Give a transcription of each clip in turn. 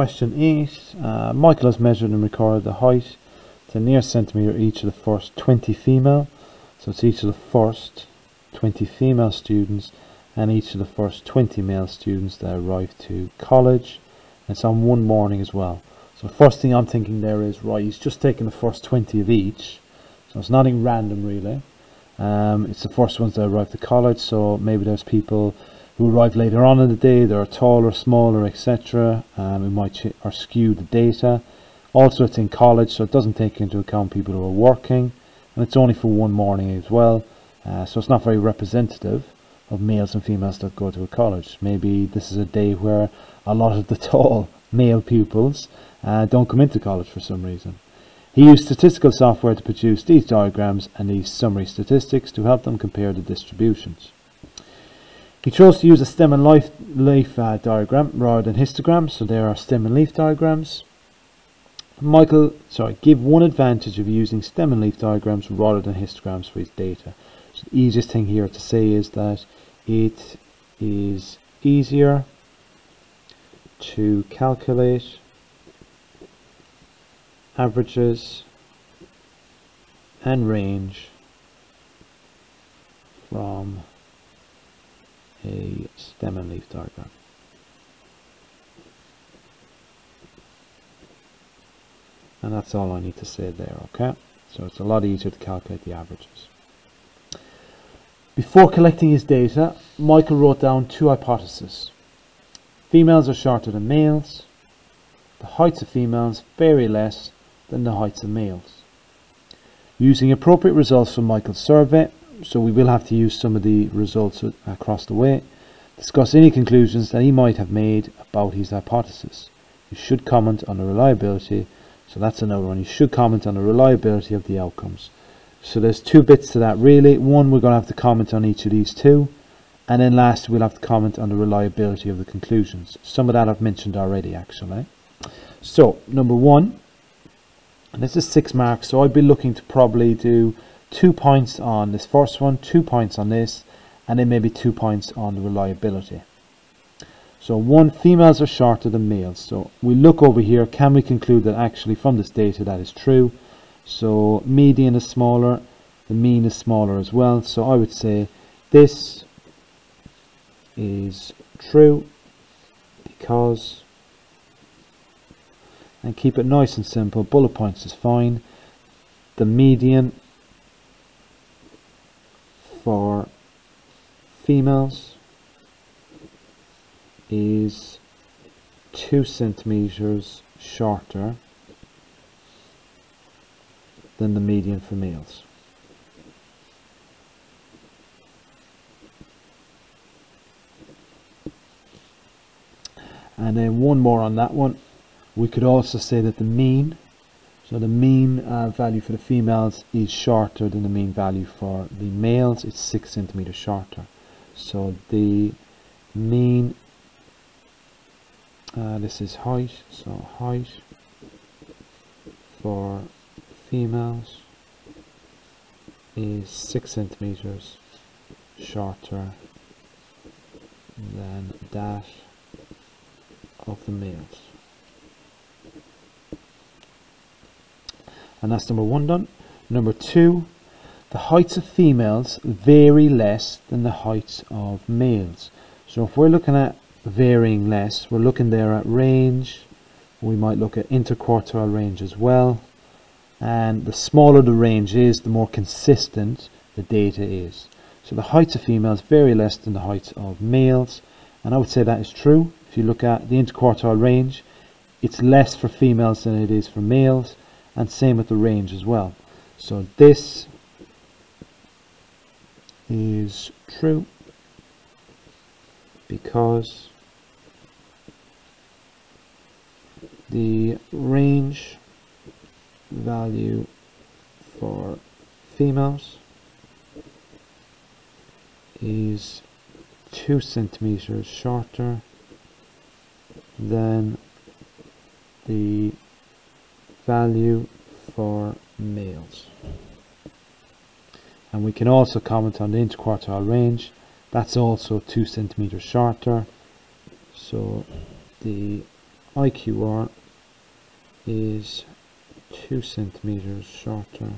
question 8. Michael has measured and recorded the height to the nearest centimetre each of the first 20 female. So it's each of the first 20 female students and each of the first 20 male students that arrive to college. And it's on one morning as well. So the first thing I'm thinking there is, right, he's just taken the first 20 of each. So it's nothing random really. It's the first ones that arrive to college, so maybe there's people who arrive later on in the day, they're taller, smaller, etc. We might or skew the data. Also it's in college, so it doesn't take into account people who are working, and it's only for one morning as well, so it's not very representative of males and females that go to a college. Maybe this is a day where a lot of the tall male pupils don't come into college for some reason. He used statistical software to produce these diagrams and these summary statistics to help them compare the distributions. He chose to use a stem and leaf diagram rather than histograms, so there are stem and leaf diagrams. Give one advantage of using stem and leaf diagrams rather than histograms for his data. So the easiest thing here to say is that it is easier to calculate averages and range from a stem and leaf diagram. And that's all I need to say there, okay? So it's a lot easier to calculate the averages. Before collecting his data, Michael wrote down two hypotheses. Females are shorter than males. The heights of females vary less than the heights of males. Using appropriate results from Michael's survey, so we will have to use some of the results across the way, discuss any conclusions that he might have made about his hypothesis. You should comment on the reliability, so that's another one. You should comment on the reliability of the outcomes. So there's two bits to that really. One, we're going to have to comment on each of these two, and then last we'll have to comment on the reliability of the conclusions. Some of that I've mentioned already actually. So number one, and this is 6 marks, so I'd be looking to probably do 2 points on this first one, 2 points on this, and then maybe 2 points on the reliability. So 1, females are shorter than males. So we look over here, can we conclude that actually from this data that is true? So median is smaller, the mean is smaller as well. So I would say this is true because, and keep it nice and simple, bullet points is fine. The median for females is 2 centimeters shorter than the median for males. And then one more on that one. We could also say that the mean, so the mean value for the females is shorter than the mean value for the males. It's 6 centimeters shorter. So the mean, this is height, so height for females is 6 centimeters shorter than that of the males. And that's number 1 done. Number 2, the heights of females vary less than the heights of males. So if we're looking at varying less, we're looking there at range. We might look at interquartile range as well. And the smaller the range is, the more consistent the data is. So the heights of females vary less than the heights of males. And I would say that is true. If you look at the interquartile range, it's less for females than it is for males. And same with the range as well. So this is true because the range value for females is 2 centimeters shorter than the value for males. And we can also comment on the interquartile range. That's also 2 centimeters shorter. So the IQR is 2 centimeters shorter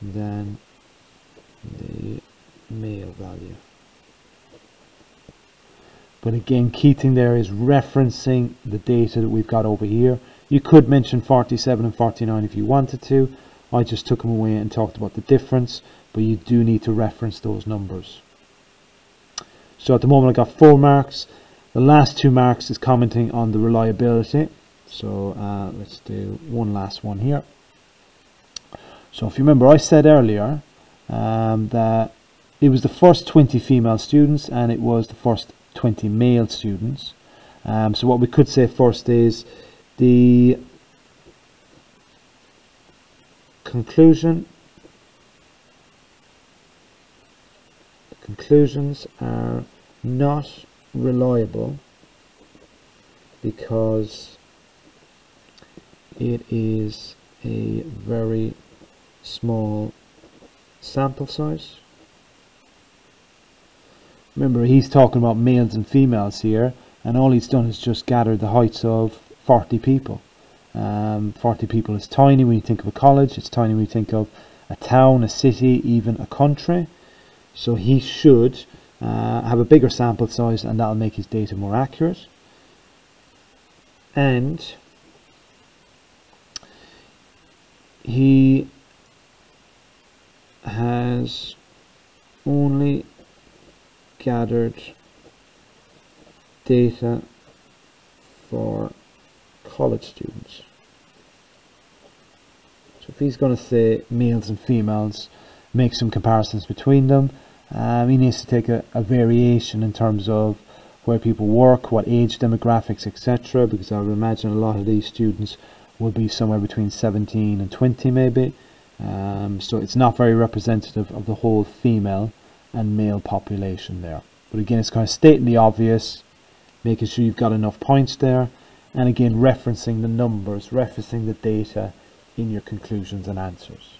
than the male value. But again, key thing there is referencing the data that we've got over here. You could mention 47 and 49 if you wanted to. I just took them away and talked about the difference, but you do need to reference those numbers. So at the moment I got 4 marks. The last 2 marks is commenting on the reliability. So let's do one last one here. So if you remember, I said earlier that it was the first 20 female students and it was the first 20 male students. So what we could say first is the conclusions are not reliable because it is a very small sample size. Remember, he's talking about males and females here, and all he's done is just gathered the heights of 40 people. 40 people is tiny when you think of a college, it's tiny when you think of a town, a city, even a country. So he should have a bigger sample size, and that'll make his data more accurate. And he has only gathered data for college students. So if he's going to say males and females, make some comparisons between them, he needs to take a variation in terms of where people work, what age demographics, etc., because I would imagine a lot of these students will be somewhere between 17 and 20 maybe. So it's not very representative of the whole female and male population there. But again, it's kind of stating the obvious, making sure you've got enough points there, and again referencing the numbers, referencing the data in your conclusions and answers.